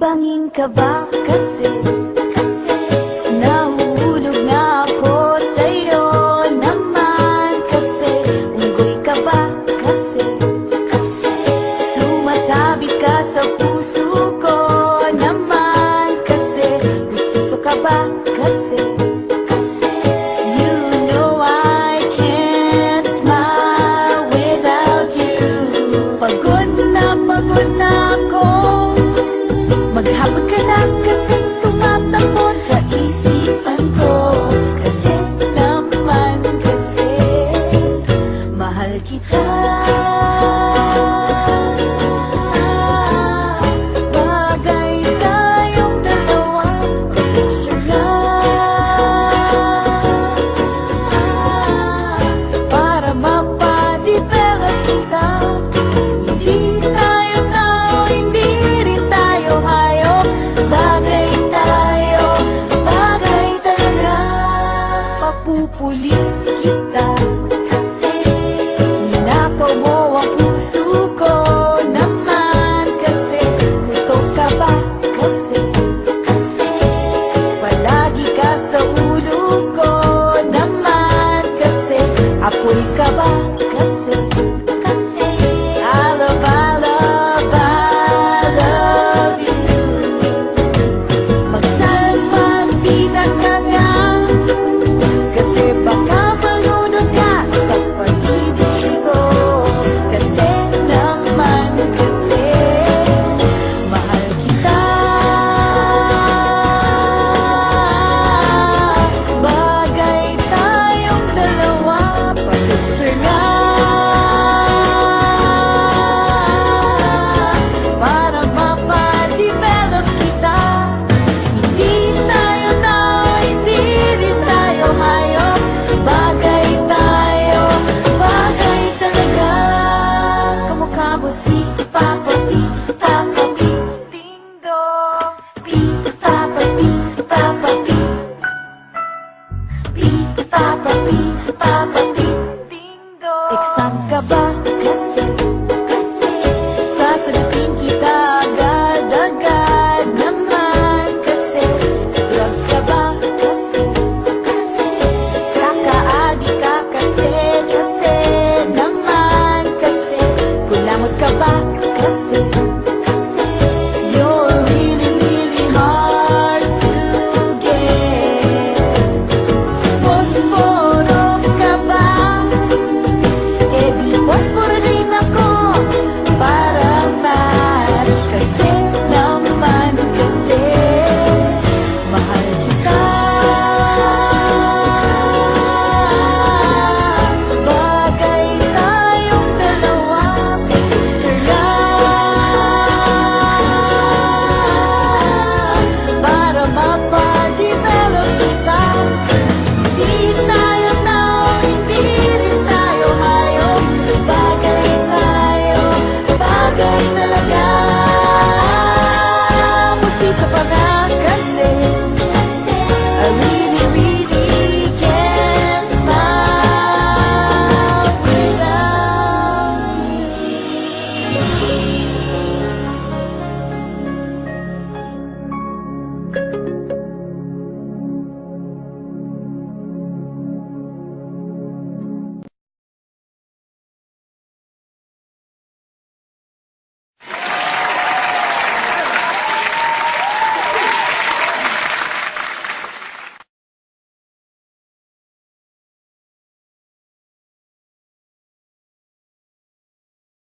Bangin ka ba kasi nahuhulog na ako sa'yo naman kasi unggoy ka ba kasi sumasabit ka sa puso ko naman kasi gusto ka ba kasi you know I can't smile without you. Pagod na ako, maghapon ka na kasing tumatakbo sa isipan ko. Kasi naman kasi mahal kita. Bagay tayong dalawa, picture lang para mapadevelop kita. Hindi tayo tao, hindi rin tayo hayop. Bagay tayo, bagay talaga. Papupulis kita kasi ninakaw mo ang puso ko naman kasi kutok ka ba kasi palagi ka sa ulo ko naman kasi apoy ka ba kasi I love you. Magsalmang-bida ka nga kasi baka malunod ka sa pag-ibig ko. Kasi naman kasi mahal kita. Bagay tayong dalawa, pa-picture nga para mapadevelop kita. Hindi tayo tao, hindi rin tayo hayop. Bagay tayo, bagay talaga. Kamukha mo si Papa P, Papa P, Ding Dong. P, Papa P, Papa P, P, Papa P, Papa P, Ding Dong. Exam ka ba kasi sasagutin kita agad-agad naman kasi drugs ka ba kasi kakaadi ka kasi naman kasi kulangot ka ba kasi